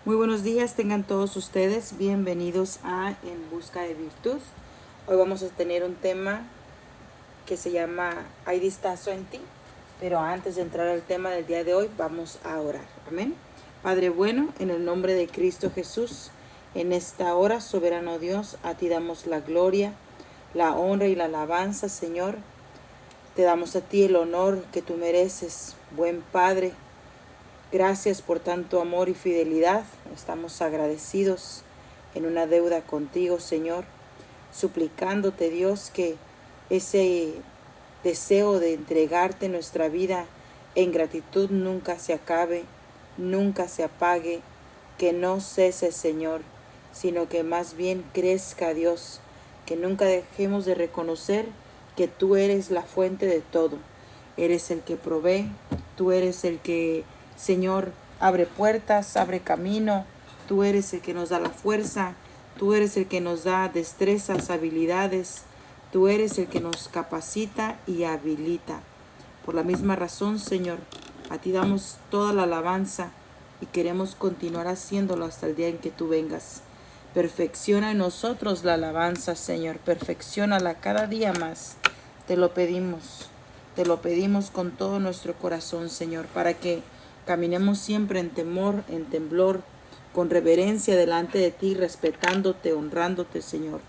Muy buenos días, tengan todos ustedes bienvenidos a En Busca de Virtud. Hoy vamos a tener un tema que se llama ¿Hay distazo en ti? Pero antes de entrar al tema del día de hoy, vamos a orar. Amén. Padre bueno, en el nombre de Cristo Jesús, en esta hora, soberano Dios, a ti damos la gloria, la honra y la alabanza, Señor. Te damos a ti el honor que tú mereces, buen Padre. Gracias por tanto amor y fidelidad. Estamos agradecidos en una deuda contigo, Señor, suplicándote, Dios, que ese deseo de entregarte nuestra vida en gratitud nunca se acabe, nunca se apague, que no cese, Señor, sino que más bien crezca, Dios, que nunca dejemos de reconocer que tú eres la fuente de todo. Eres el que provee, tú eres el que, Señor, abre puertas, abre camino, tú eres el que nos da la fuerza, tú eres el que nos da destrezas, habilidades, tú eres el que nos capacita y habilita. Por la misma razón, Señor, a ti damos toda la alabanza y queremos continuar haciéndolo hasta el día en que tú vengas. Perfecciona en nosotros la alabanza, Señor, perfecciónala cada día más. Te lo pedimos con todo nuestro corazón, Señor, para que caminemos siempre en temor, en temblor, con reverencia delante de ti, respetándote, honrándote, Señor.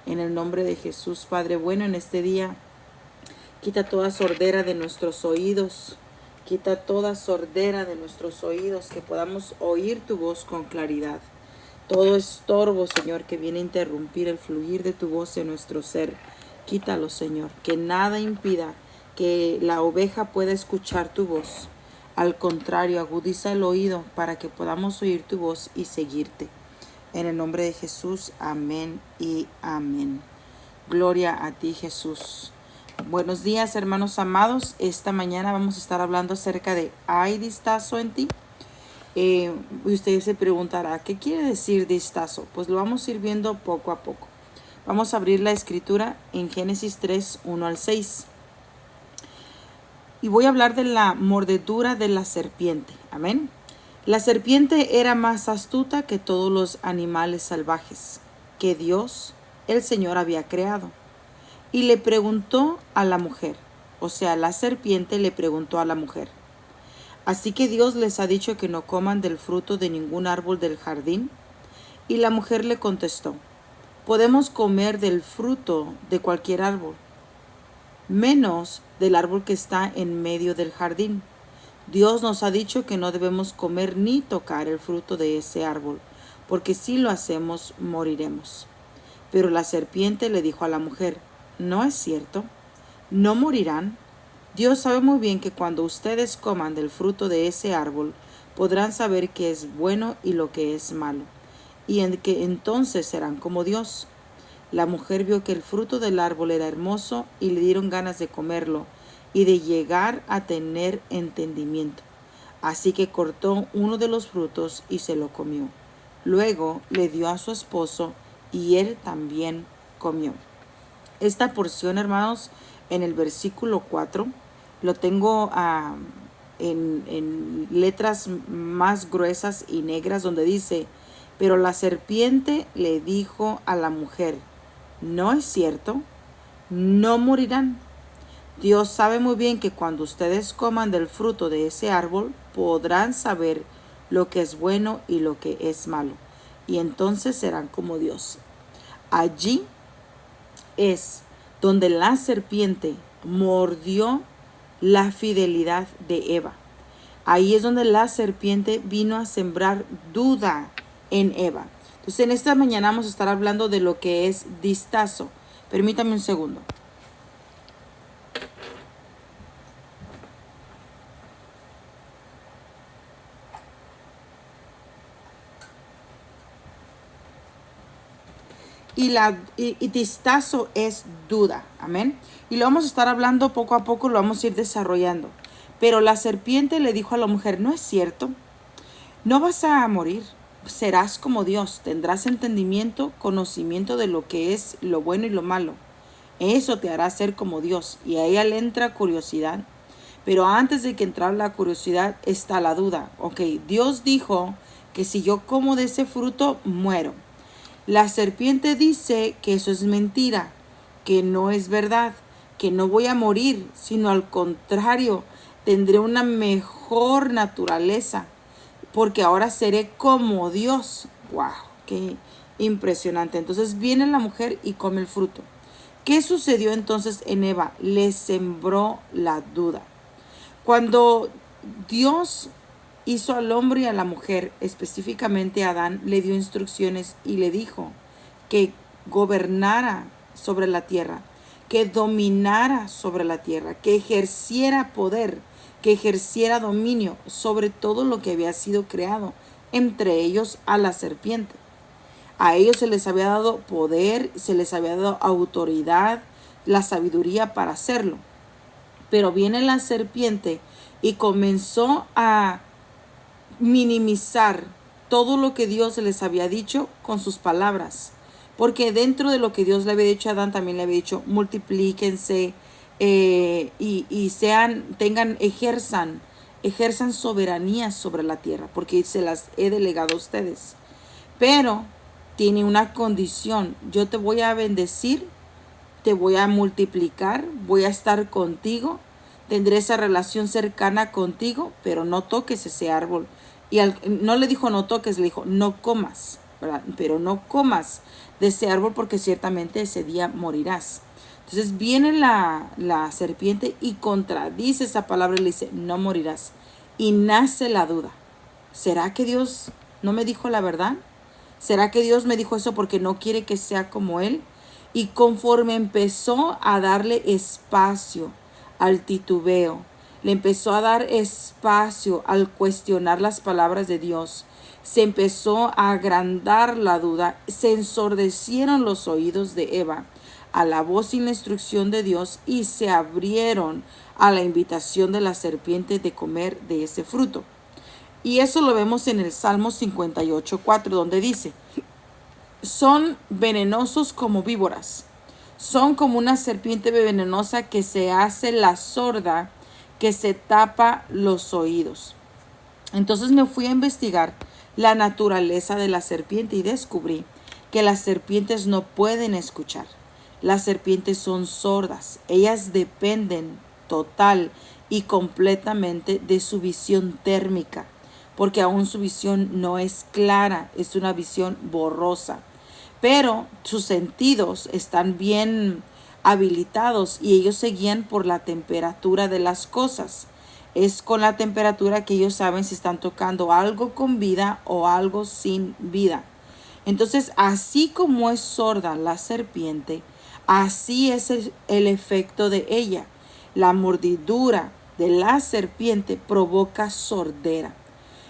En el nombre de Jesús, Padre bueno, en este día, quita toda sordera de nuestros oídos, quita toda sordera de nuestros oídos, que podamos oír tu voz con claridad. Todo estorbo, Señor, que viene a interrumpir el fluir de tu voz en nuestro ser, quítalo, Señor, que nada impida que la oveja pueda escuchar tu voz. Al contrario, agudiza el oído para que podamos oír tu voz y seguirte. En el nombre de Jesús, amén y amén. Gloria a ti, Jesús. Buenos días, hermanos amados. Esta mañana vamos a estar hablando acerca de ¿hay distazo en ti? Usted se preguntará, ¿qué quiere decir distazo? Pues lo vamos a ir viendo poco a poco. Vamos a abrir la escritura en Génesis 3, 1 al 6. Y voy a hablar de la mordedura de la serpiente. Amén. La serpiente era más astuta que todos los animales salvajes que Dios, el Señor, había creado. Y le preguntó a la mujer, o sea, la serpiente le preguntó a la mujer: ¿así que Dios les ha dicho que no coman del fruto de ningún árbol del jardín? Y la mujer le contestó: podemos comer del fruto de cualquier árbol, menos del árbol que está en medio del jardín. Dios nos ha dicho que no debemos comer ni tocar el fruto de ese árbol, porque si lo hacemos, moriremos. Pero la serpiente le dijo a la mujer: no es cierto, no morirán. Dios sabe muy bien que cuando ustedes coman del fruto de ese árbol, podrán saber qué es bueno y lo que es malo, y en que entonces serán como Dios. La mujer vio que el fruto del árbol era hermoso y le dieron ganas de comerlo y de llegar a tener entendimiento. Así que cortó uno de los frutos y se lo comió. Luego le dio a su esposo y él también comió. Esta porción, hermanos, en el versículo 4, lo tengo en letras más gruesas y negras, donde dice: pero la serpiente le dijo a la mujer: no es cierto, no morirán. Dios sabe muy bien que cuando ustedes coman del fruto de ese árbol, podrán saber lo que es bueno y lo que es malo, y entonces serán como Dios. Allí es donde la serpiente mordió la fidelidad de Eva. Ahí es donde la serpiente vino a sembrar duda en Eva. Entonces, en esta mañana vamos a estar hablando de lo que es distazo. Permítame un segundo. Y distazo es duda. Amén. Y lo vamos a estar hablando poco a poco, lo vamos a ir desarrollando. Pero la serpiente le dijo a la mujer: no es cierto, no vas a morir, serás como Dios, tendrás entendimiento, conocimiento de lo que es lo bueno y lo malo. Eso te hará ser como Dios. Y a ella le entra curiosidad. Pero antes de que entrara la curiosidad está la duda. Ok, Dios dijo que si yo como de ese fruto, muero. La serpiente dice que eso es mentira, que no es verdad, que no voy a morir, sino al contrario, tendré una mejor naturaleza, porque ahora seré como Dios. ¡Wow! ¡Qué impresionante! Entonces viene la mujer y come el fruto. ¿Qué sucedió entonces en Eva? Le sembró la duda. Cuando Dios hizo al hombre y a la mujer, específicamente a Adán, le dio instrucciones y le dijo que gobernara sobre la tierra, que dominara sobre la tierra, que ejerciera poder, que ejerciera dominio sobre todo lo que había sido creado, entre ellos a la serpiente. A ellos se les había dado poder, se les había dado autoridad, la sabiduría para hacerlo. Pero viene la serpiente y comenzó a minimizar todo lo que Dios les había dicho con sus palabras. Porque dentro de lo que Dios le había dicho a Adán, también le había dicho, multiplíquense y ejerzan soberanía sobre la tierra, porque se las he delegado a ustedes. Pero tiene una condición: yo te voy a bendecir, te voy a multiplicar, voy a estar contigo, tendré esa relación cercana contigo, pero no toques ese árbol. Y no le dijo no toques, le dijo no comas, ¿verdad? Pero no comas de ese árbol porque ciertamente ese día morirás. Entonces viene la serpiente y contradice esa palabra y le dice no morirás. Y nace la duda: ¿será que Dios no me dijo la verdad? ¿Será que Dios me dijo eso porque no quiere que sea como Él? Y conforme empezó a darle espacio al titubeo, le empezó a dar espacio al cuestionar las palabras de Dios, se empezó a agrandar la duda, se ensordecieron los oídos de Eva a la voz y la instrucción de Dios y se abrieron a la invitación de la serpiente de comer de ese fruto. Y eso lo vemos en el Salmo 58:4, donde dice: son venenosos como víboras, son como una serpiente venenosa que se hace la sorda, que se tapa los oídos. Entonces me fui a investigar la naturaleza de la serpiente y descubrí que las serpientes no pueden escuchar. Las serpientes son sordas. Ellas dependen total y completamente de su visión térmica, porque aún su visión no es clara, es una visión borrosa. Pero sus sentidos están bien habilitados y ellos se guían por la temperatura de las cosas. Es con la temperatura que ellos saben si están tocando algo con vida o algo sin vida. Entonces, así como es sorda la serpiente, así es el efecto de ella. La mordidura de la serpiente provoca sordera.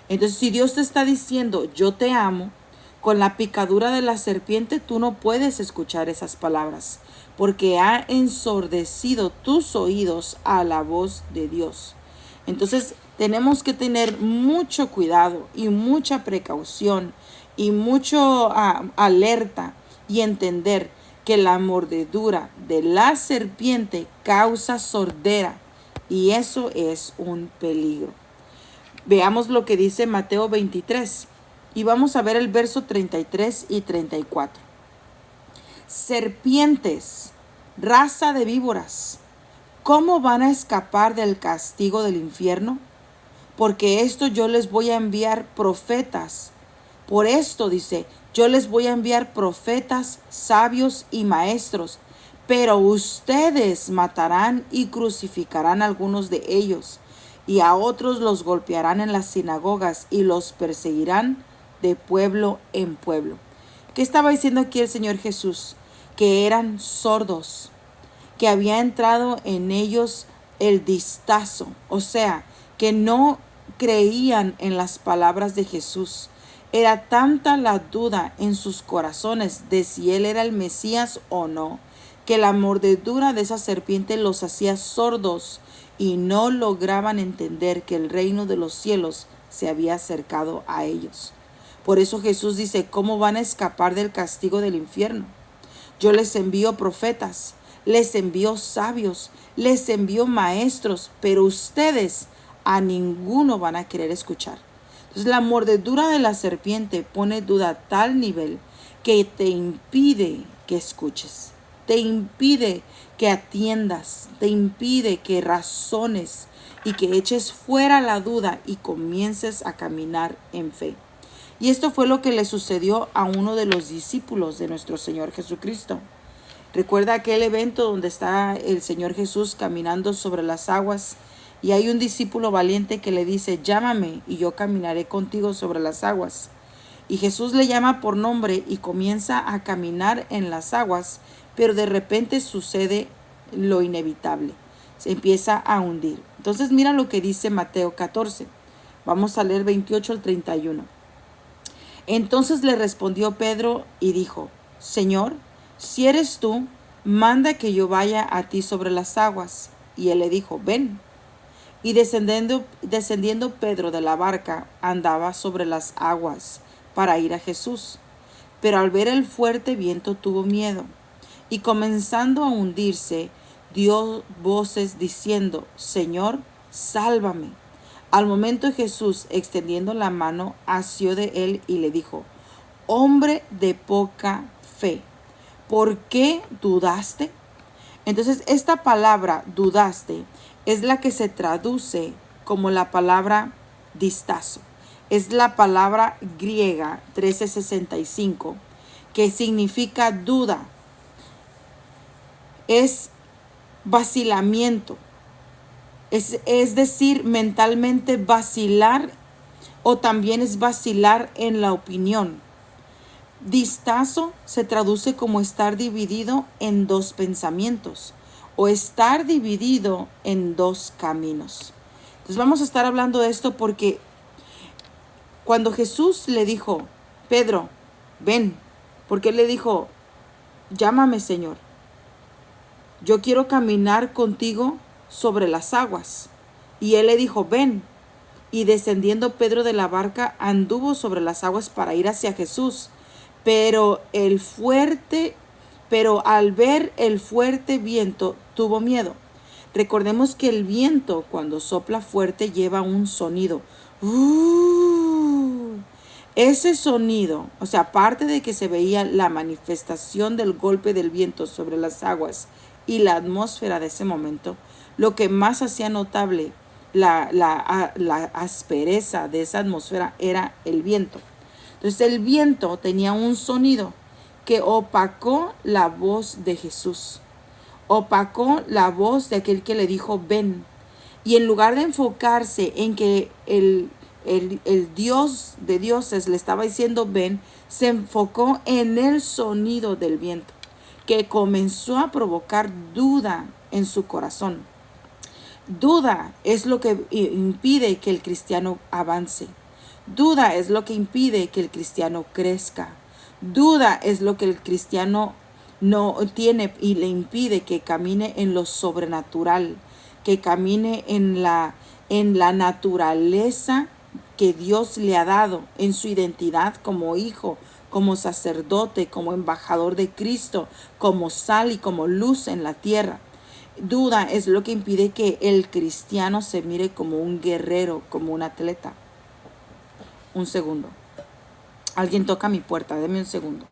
Entonces, si Dios te está diciendo yo te amo, con la picadura de la serpiente tú no puedes escuchar esas palabras, porque ha ensordecido tus oídos a la voz de Dios. Entonces tenemos que tener mucho cuidado y mucha precaución y mucho alerta y entender que la mordedura de la serpiente causa sordera y eso es un peligro. Veamos lo que dice Mateo 23 y vamos a ver el verso 33 y 34. Serpientes, raza de víboras, ¿cómo van a escapar del castigo del infierno? Porque esto yo les voy a enviar profetas. Por esto dice, yo les voy a enviar profetas, sabios y maestros, pero ustedes matarán y crucificarán a algunos de ellos, y a otros los golpearán en las sinagogas y los perseguirán de pueblo en pueblo. ¿Qué estaba diciendo aquí el Señor Jesús? Que eran sordos, que había entrado en ellos el distazo, o sea, que no creían en las palabras de Jesús. Era tanta la duda en sus corazones de si Él era el Mesías o no, que la mordedura de esa serpiente los hacía sordos y no lograban entender que el reino de los cielos se había acercado a ellos. Por eso Jesús dice, ¿cómo van a escapar del castigo del infierno? Yo les envío profetas, les envío sabios, les envío maestros, pero ustedes a ninguno van a querer escuchar. Entonces la mordedura de la serpiente pone duda a tal nivel que te impide que escuches, te impide que atiendas, te impide que razones y que eches fuera la duda y comiences a caminar en fe. Y esto fue lo que le sucedió a uno de los discípulos de nuestro Señor Jesucristo. Recuerda aquel evento donde está el Señor Jesús caminando sobre las aguas y hay un discípulo valiente que le dice: llámame y yo caminaré contigo sobre las aguas. Y Jesús le llama por nombre y comienza a caminar en las aguas, pero de repente sucede lo inevitable. Se empieza a hundir. Entonces mira lo que dice Mateo 14. Vamos a leer 28 al 31. Entonces le respondió Pedro y dijo: Señor, si eres tú, manda que yo vaya a ti sobre las aguas. Y él le dijo: ven. Y descendiendo Pedro de la barca, andaba sobre las aguas para ir a Jesús. Pero al ver el fuerte viento tuvo miedo, y comenzando a hundirse, dio voces diciendo: Señor, sálvame. Al momento Jesús, extendiendo la mano, asió de él y le dijo: hombre de poca fe, ¿por qué dudaste? Entonces esta palabra dudaste es la que se traduce como la palabra distazo. Es la palabra griega 1365 que significa duda. Es vacilamiento. Es decir, mentalmente vacilar, o también es vacilar en la opinión. Distazo se traduce como estar dividido en dos pensamientos o estar dividido en dos caminos. Entonces vamos a estar hablando de esto porque cuando Jesús le dijo: Pedro, ven, porque él le dijo: llámame, Señor, yo quiero caminar contigo sobre las aguas. Y él le dijo: ven. Y descendiendo Pedro de la barca, anduvo sobre las aguas para ir hacia Jesús. Pero al ver el fuerte viento, tuvo miedo. Recordemos que el viento, cuando sopla fuerte, lleva un sonido. Ese sonido, o sea, aparte de que se veía la manifestación del golpe del viento sobre las aguas y la atmósfera de ese momento, lo que más hacía notable la aspereza de esa atmósfera era el viento. Entonces el viento tenía un sonido que opacó la voz de Jesús, opacó la voz de aquel que le dijo: ven. Y en lugar de enfocarse en que el Dios de dioses le estaba diciendo ven, se enfocó en el sonido del viento, que comenzó a provocar duda en su corazón. Duda es lo que impide que el cristiano avance. Duda es lo que impide que el cristiano crezca. Duda es lo que el cristiano no tiene y le impide que camine en lo sobrenatural, que camine en la naturaleza que Dios le ha dado, en su identidad como hijo, como sacerdote, como embajador de Cristo, como sal y como luz en la tierra. Duda es lo que impide que el cristiano se mire como un guerrero, como un atleta. Un segundo. Alguien toca mi puerta, deme un segundo.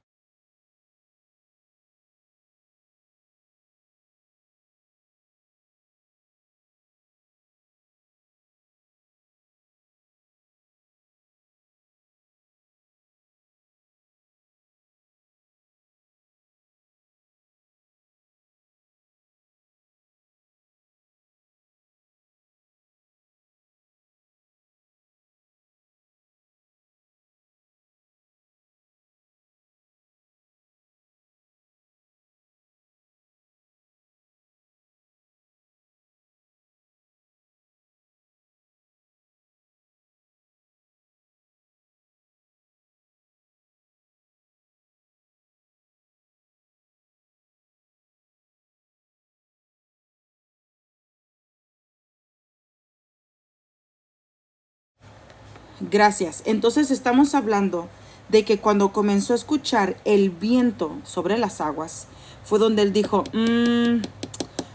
Gracias. Entonces estamos hablando de que cuando comenzó a escuchar el viento sobre las aguas, fue donde él dijo: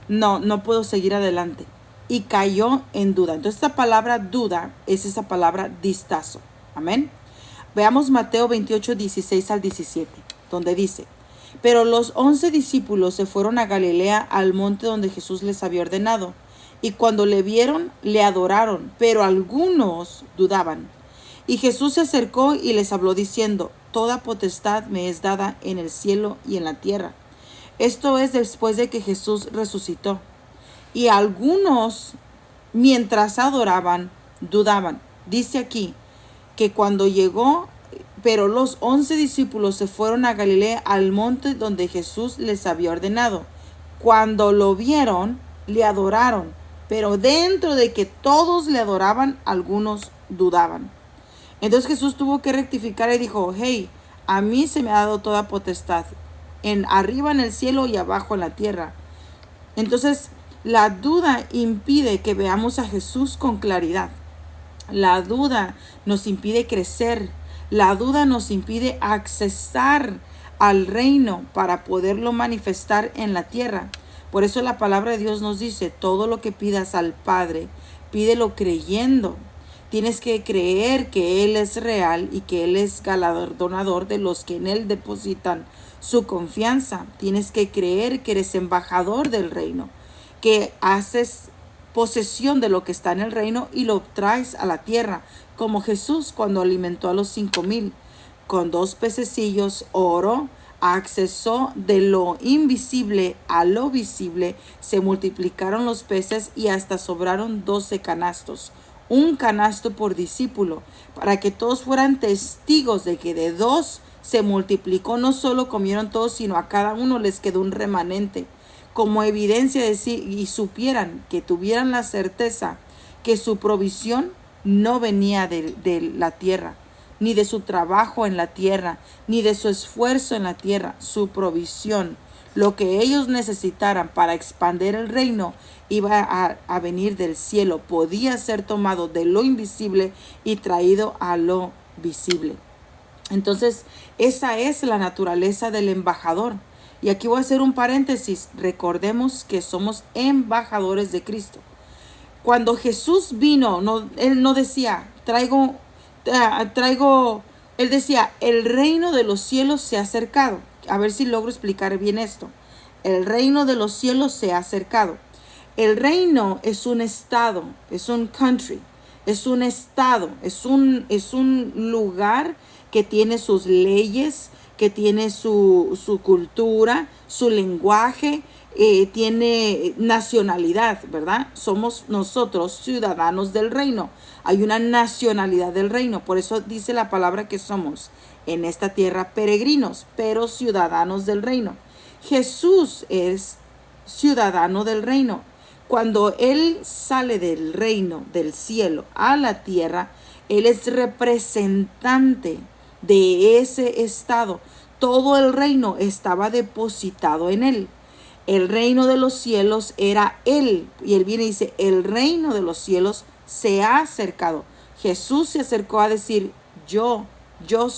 no puedo seguir adelante. Y cayó en duda. Entonces esta palabra duda es esa palabra distazo. Amén. Veamos Mateo 28, 16 al 17, donde dice: pero los 11 discípulos se fueron a Galilea, al monte donde Jesús les había ordenado. Y cuando le vieron, le adoraron, pero algunos dudaban. Y Jesús se acercó y les habló diciendo: toda potestad me es dada en el cielo y en la tierra. Esto es después de que Jesús resucitó. Y algunos, mientras adoraban, dudaban. Dice aquí que cuando llegó, pero los 11 discípulos se fueron a Galilea, al monte donde Jesús les había ordenado. Cuando lo vieron, le adoraron, pero dentro de que todos le adoraban, algunos dudaban. Entonces Jesús tuvo que rectificar y dijo: hey, a mí se me ha dado toda potestad, arriba en el cielo y abajo en la tierra. Entonces la duda impide que veamos a Jesús con claridad. La duda nos impide crecer. La duda nos impide accesar al reino para poderlo manifestar en la tierra. Por eso la palabra de Dios nos dice: todo lo que pidas al Padre, pídelo creyendo. Tienes que creer que Él es real y que Él es galardonador de los que en Él depositan su confianza. Tienes que creer que eres embajador del reino, que haces posesión de lo que está en el reino y lo traes a la tierra, como Jesús cuando alimentó a los 5,000 con 2 pececillos, oro, accesó de lo invisible a lo visible, se multiplicaron los peces y hasta sobraron 12 canastos, un canasto por discípulo, para que todos fueran testigos de que de 2 se multiplicó. No solo comieron todos, sino a cada uno les quedó un remanente, como evidencia de sí, y supieran, que tuvieran la certeza que su provisión no venía de la tierra, ni de su trabajo en la tierra, ni de su esfuerzo en la tierra. Su provisión, lo que ellos necesitaran para expandir el reino, iba a venir del cielo. Podía ser tomado de lo invisible y traído a lo visible. Entonces, esa es la naturaleza del embajador. Y aquí voy a hacer un paréntesis. Recordemos que somos embajadores de Cristo. Cuando Jesús vino, Él no decía, Él decía: el reino de los cielos se ha acercado. A ver si logro explicar bien esto. El reino de los cielos se ha acercado. El reino es un estado, es un country, es un estado, es un lugar que tiene sus leyes, que tiene su cultura, su lenguaje, tiene nacionalidad, ¿verdad? Somos nosotros ciudadanos del reino. Hay una nacionalidad del reino. Por eso dice la palabra que somos en esta tierra peregrinos, pero ciudadanos del reino. Jesús es ciudadano del reino. Cuando Él sale del reino, del cielo, a la tierra, Él es representante de ese estado. Todo el reino estaba depositado en Él. El reino de los cielos era Él. Y Él viene y dice: el reino de los cielos se ha acercado. Jesús se acercó a decir: yo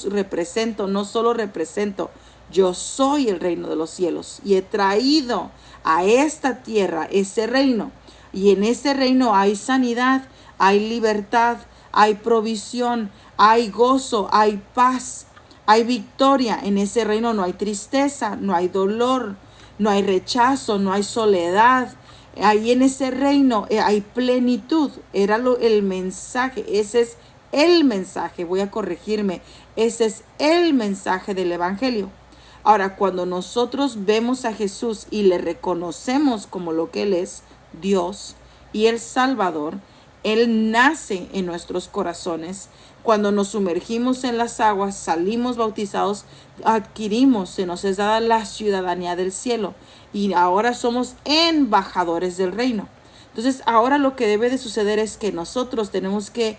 represento, no solo represento, yo soy el reino de los cielos. Y he traído a esta tierra ese reino. Y en ese reino hay sanidad, hay libertad, hay provisión, hay gozo, hay paz, hay victoria. En ese reino no hay tristeza, no hay dolor, no hay rechazo, no hay soledad. Ahí en ese reino hay plenitud. Era el mensaje. Ese es el mensaje. Voy a corregirme. Ese es el mensaje del evangelio. Ahora, cuando nosotros vemos a Jesús y le reconocemos como lo que Él es, Dios y el Salvador, Él nace en nuestros corazones. Cuando nos sumergimos en las aguas, salimos bautizados, adquirimos, se nos es dada la ciudadanía del cielo. Y ahora somos embajadores del reino. Entonces, ahora lo que debe de suceder es que nosotros tenemos que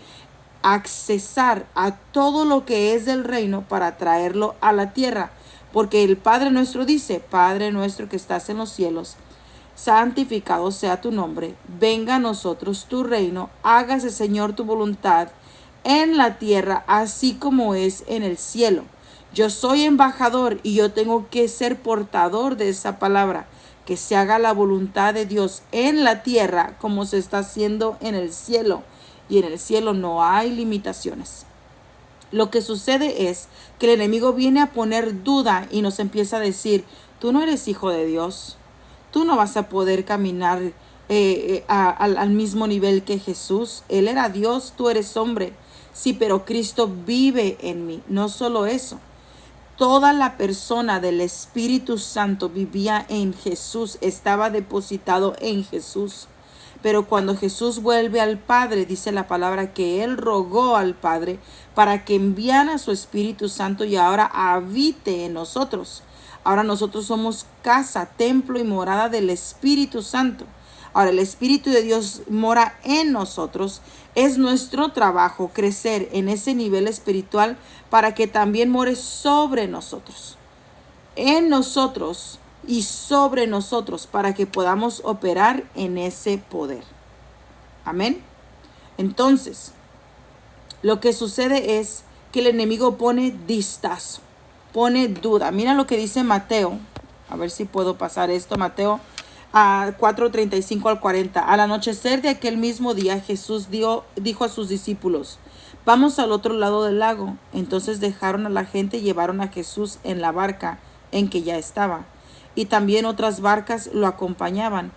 accesar a todo lo que es del reino para traerlo a la tierra. Porque el Padre nuestro dice: Padre nuestro que estás en los cielos, santificado sea tu nombre, venga a nosotros tu reino, hágase, Señor, tu voluntad en la tierra, así como es en el cielo. Yo soy embajador y yo tengo que ser portador de esa palabra, que se haga la voluntad de Dios en la tierra como se está haciendo en el cielo. Y en el cielo no hay limitaciones. Lo que sucede es que el enemigo viene a poner duda y nos empieza a decir, tú no eres hijo de Dios, tú no vas a poder caminar al mismo nivel que Jesús. Él era Dios, tú eres hombre. Sí, pero Cristo vive en mí. No solo eso. Toda la persona del Espíritu Santo vivía en Jesús, estaba depositado en Jesús. Pero cuando Jesús vuelve al Padre, dice la palabra que Él rogó al Padre para que enviara a su Espíritu Santo y ahora habite en nosotros. Ahora nosotros somos casa, templo y morada del Espíritu Santo. Ahora el Espíritu de Dios mora en nosotros. Es nuestro trabajo crecer en ese nivel espiritual para que también more sobre nosotros. En nosotros y sobre nosotros para que podamos operar en ese poder. Amén. Entonces, lo que sucede es que el enemigo pone distazo, pone duda. Mira lo que dice Mateo. A ver si puedo pasar esto. Mateo 4:35 al 40. Al anochecer de aquel mismo día, Jesús dijo a sus discípulos, vamos al otro lado del lago. Entonces dejaron a la gente y llevaron a Jesús en la barca en que ya estaba, y también otras barcas lo acompañaban.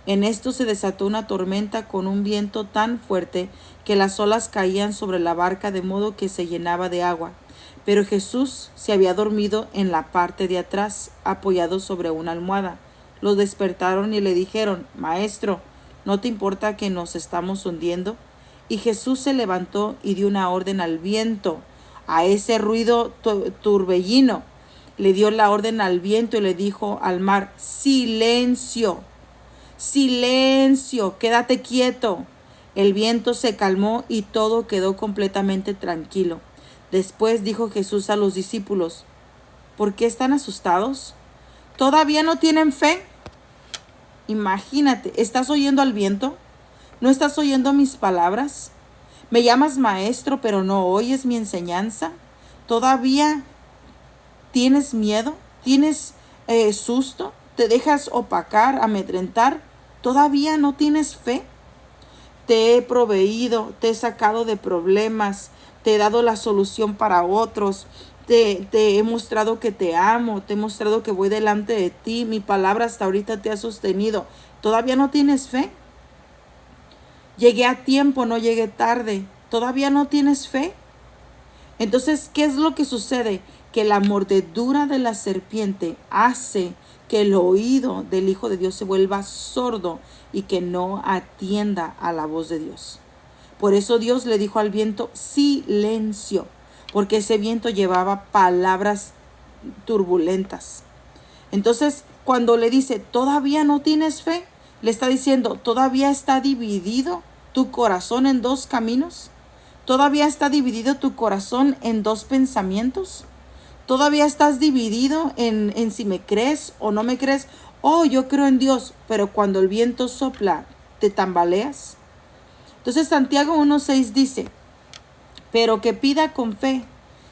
En esto se desató una tormenta con un viento tan fuerte que las olas caían sobre la barca de modo que se llenaba de agua. Pero Jesús se había dormido en la parte de atrás, apoyado sobre una almohada. Lo despertaron y le dijeron, Maestro, ¿no te importa que nos estamos hundiendo? Y Jesús se levantó y dio una orden al viento, a ese ruido turbellino. Le dio la orden al viento y le dijo al mar, silencio, silencio, quédate quieto. El viento se calmó y todo quedó completamente tranquilo. Después dijo Jesús a los discípulos, ¿por qué están asustados? ¿Todavía no tienen fe? Imagínate, ¿estás oyendo al viento? ¿No estás oyendo mis palabras? ¿Me llamas maestro pero no oyes mi enseñanza? ¿Todavía tienes miedo? ¿Tienes susto? ¿Te dejas opacar, amedrentar? ¿Todavía no tienes fe? Te he proveído, te he sacado de problemas, te he dado la solución para otros, te he mostrado que te amo, te he mostrado que voy delante de ti, mi palabra hasta ahorita te ha sostenido. ¿Todavía no tienes fe? Llegué a tiempo, no llegué tarde. ¿Todavía no tienes fe? Entonces, ¿qué es lo que sucede? Que la mordedura de la serpiente hace que el oído del Hijo de Dios se vuelva sordo y que no atienda a la voz de Dios. Por eso Dios le dijo al viento, silencio, porque ese viento llevaba palabras turbulentas. Entonces, cuando le dice, ¿todavía no tienes fe? Le está diciendo, ¿todavía está dividido tu corazón en dos caminos? ¿Todavía está dividido tu corazón en dos pensamientos? ¿Todavía estás dividido en si me crees o no me crees? Oh, yo creo en Dios, pero cuando el viento sopla, ¿te tambaleas? Entonces Santiago 1:6 dice, pero que pida con fe,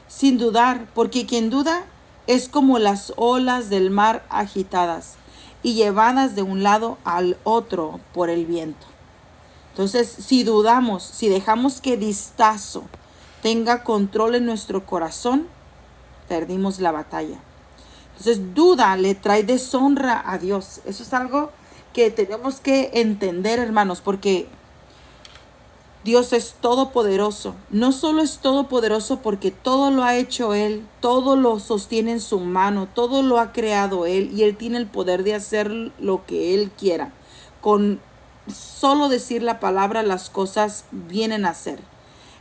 sin dudar, porque quien duda es como las olas del mar agitadas y llevadas de un lado al otro por el viento. Entonces, si dudamos, si dejamos que distazo tenga control en nuestro corazón, perdimos la batalla. Entonces, duda le trae deshonra a Dios. Eso es algo que tenemos que entender, hermanos, porque Dios es todopoderoso. No solo es todopoderoso porque todo lo ha hecho Él, todo lo sostiene en su mano, todo lo ha creado Él y Él tiene el poder de hacer lo que Él quiera. Con solo decir la palabra, las cosas vienen a ser.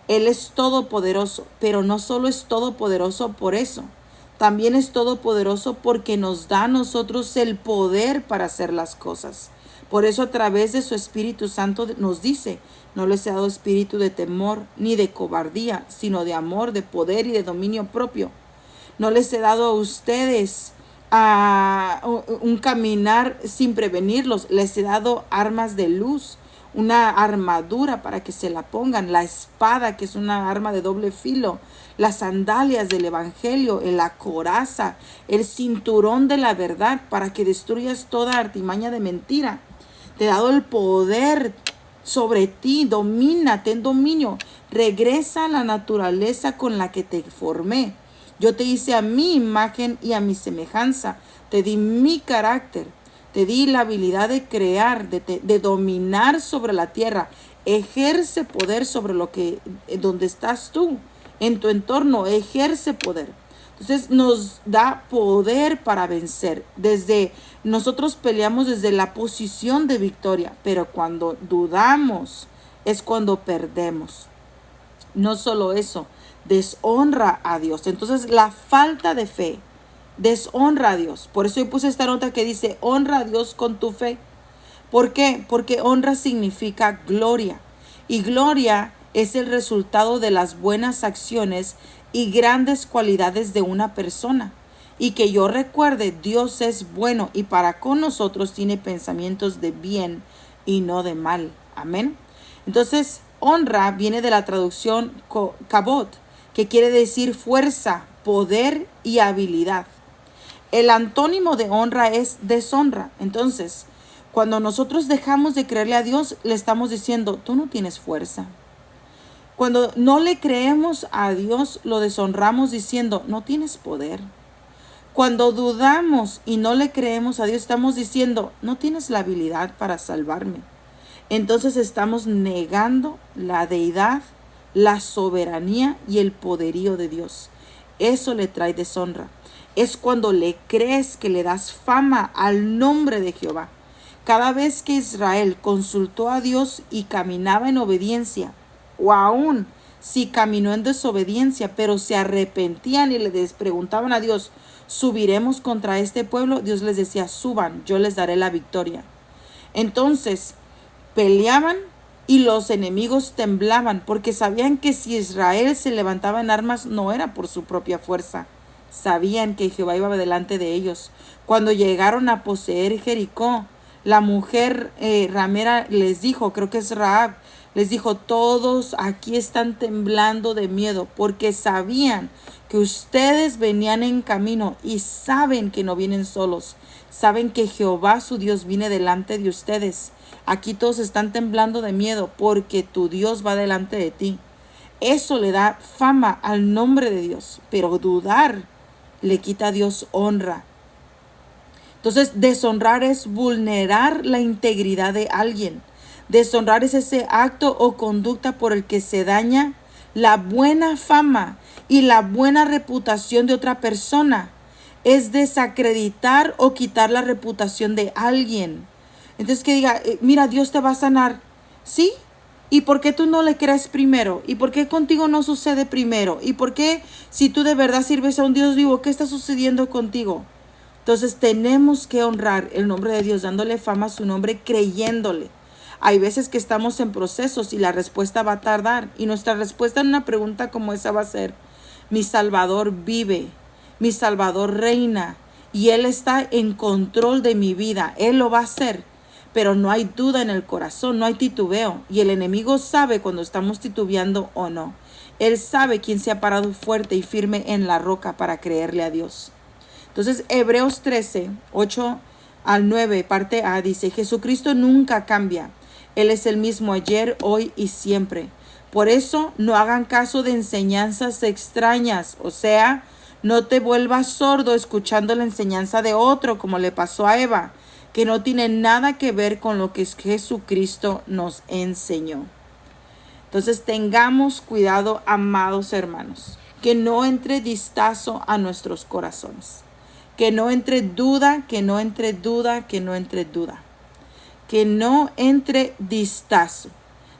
Él es todopoderoso, pero no solo es todopoderoso por eso. También es todopoderoso porque nos da a nosotros el poder para hacer las cosas. Por eso a través de su Espíritu Santo nos dice, no les he dado espíritu de temor ni de cobardía, sino de amor, de poder y de dominio propio. No les he dado a ustedes un caminar sin prevenirlos. Les he dado armas de luz, una armadura para que se la pongan, la espada que es una arma de doble filo, las sandalias del evangelio, la coraza, el cinturón de la verdad para que destruyas toda artimaña de mentira. Te he dado el poder sobre ti, domina, ten dominio. Regresa a la naturaleza con la que te formé. Yo te hice a mi imagen y a mi semejanza. Te di mi carácter. Te di la habilidad de crear, de dominar sobre la tierra. Ejerce poder sobre donde estás tú, en tu entorno. Ejerce poder. Entonces nos da poder para vencer. Nosotros peleamos desde la posición de victoria, pero cuando dudamos es cuando perdemos. No solo eso, deshonra a Dios. Entonces la falta de fe deshonra a Dios. Por eso yo puse esta nota que dice, honra a Dios con tu fe. ¿Por qué? Porque honra significa gloria. Y gloria es el resultado de las buenas acciones y grandes cualidades de una persona. Y que yo recuerde, Dios es bueno y para con nosotros tiene pensamientos de bien y no de mal. Amén. Entonces, honra viene de la traducción kabod, que quiere decir fuerza, poder y habilidad. El antónimo de honra es deshonra. Entonces, cuando nosotros dejamos de creerle a Dios, le estamos diciendo, tú no tienes fuerza. Cuando no le creemos a Dios, lo deshonramos diciendo, no tienes poder. Cuando dudamos y no le creemos a Dios, estamos diciendo, no tienes la habilidad para salvarme. Entonces estamos negando la deidad, la soberanía y el poderío de Dios. Eso le trae deshonra. Es cuando le crees que le das fama al nombre de Jehová. Cada vez que Israel consultó a Dios y caminaba en obediencia, o aún si caminó en desobediencia, pero se arrepentían y les preguntaban a Dios, ¿subiremos contra este pueblo? Dios les decía, suban, yo les daré la victoria. Entonces, peleaban y los enemigos temblaban, porque sabían que si Israel se levantaba en armas, no era por su propia fuerza. Sabían que Jehová iba delante de ellos. Cuando llegaron a poseer Jericó, la mujer ramera les dijo, creo que es Rahab, les dijo, todos aquí están temblando de miedo porque sabían que ustedes venían en camino y saben que no vienen solos. Saben que Jehová su Dios viene delante de ustedes. Aquí todos están temblando de miedo porque tu Dios va delante de ti. Eso le da fama al nombre de Dios, pero dudar le quita a Dios honra. Entonces, deshonrar es vulnerar la integridad de alguien. Deshonrar es ese acto o conducta por el que se daña la buena fama y la buena reputación de otra persona. Es desacreditar o quitar la reputación de alguien. Entonces que diga, mira, Dios te va a sanar. ¿Sí? ¿Y por qué tú no le crees primero? ¿Y por qué contigo no sucede primero? ¿Y por qué si tú de verdad sirves a un Dios vivo, qué está sucediendo contigo? Entonces tenemos que honrar el nombre de Dios, dándole fama a su nombre, creyéndole. Hay veces que estamos en procesos y la respuesta va a tardar. Y nuestra respuesta en una pregunta como esa va a ser, mi Salvador vive, mi Salvador reina y Él está en control de mi vida. Él lo va a hacer, pero no hay duda en el corazón, no hay titubeo. Y el enemigo sabe cuando estamos titubeando o no. Él sabe quién se ha parado fuerte y firme en la roca para creerle a Dios. Entonces, Hebreos 13, 8 al 9, parte A, dice, Jesucristo nunca cambia. Él es el mismo ayer, hoy y siempre. Por eso, no hagan caso de enseñanzas extrañas. O sea, no te vuelvas sordo escuchando la enseñanza de otro, como le pasó a Eva, que no tiene nada que ver con lo que Jesucristo nos enseñó. Entonces, tengamos cuidado, amados hermanos, que no entre distazo a nuestros corazones. Que no entre duda, que no entre duda, que no entre duda. Que no entre distazo.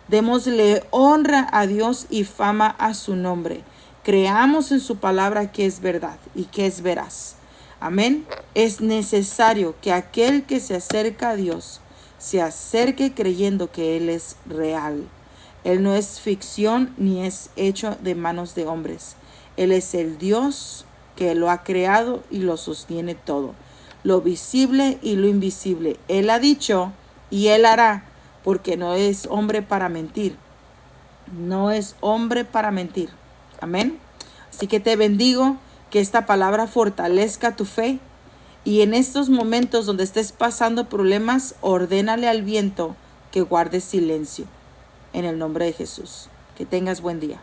Démosle honra a Dios y fama a su nombre. Creamos en su palabra que es verdad y que es veraz. Amén. Es necesario que aquel que se acerca a Dios se acerque creyendo que Él es real. Él no es ficción ni es hecho de manos de hombres. Él es el Dios que lo ha creado y lo sostiene todo, lo visible y lo invisible. Él ha dicho y Él hará, porque no es hombre para mentir. No es hombre para mentir. Amén. Así que te bendigo, que esta palabra fortalezca tu fe y en estos momentos donde estés pasando problemas, ordénale al viento que guarde silencio. En el nombre de Jesús. Que tengas buen día.